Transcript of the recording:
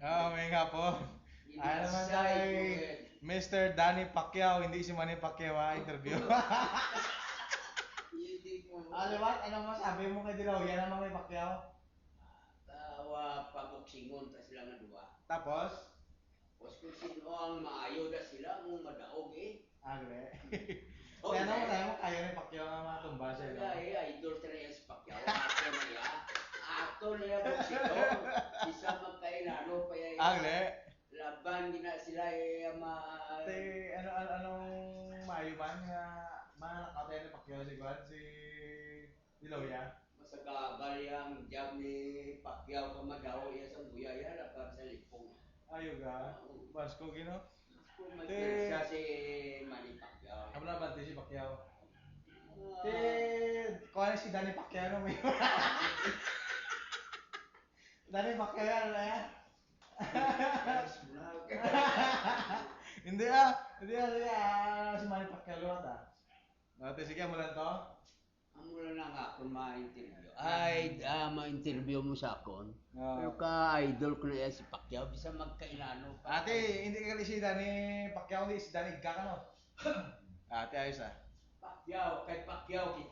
May nga po. Ano naman tayo Inside kay Joel. Mr. Danny Pacquiao, hindi si Manny Pacquiao interview. Hindi po. What? Ano masabi mo kay Dilaw? Yan naman kay Pacquiao. Tawa paboksingon ta sila nga duwa. Tapos? Tapos kung sino ang maayo na sila, mong madaog eh. Agre. Oh, Kaya naman eh. tayo mo kaya ni Pacquiao nga matumba siya. No? Kaya idol ta na sa Pacquiao. Ato na ya. Ato na ya boksingong. Isa magkainano pa ya. Agre. Laban gina sila eh Te, anong maayo man nga manakatay ni Pacquiao si Juan, si Dilaw ya? masagagal yang jab ni Pacquiao kamadaw ya sa buyaya lakab sa lipong. Ayo ga. Basko gino. Kung magkirsa si Manny Pacquiao. Ano na ba si Pacquiao? Ah, Te, kung si Danny Pacquiao no may. Danny Pacquiao na yan. yes, vlog. Hindi hindi si Manny Pacquiao ata. Ate sige mo lang to. Amo lang na nga kung ma-interview. Ay, ma-interview mo sa akon. Oo. Pero ka-idol ko na yan si Pacquiao. Bisa magkailano pa. Ate, hindi ka si Danny Pacquiao, hindi si Danny Gakano. Ate ayos ah. Pacquiao, kay Pacquiao kita.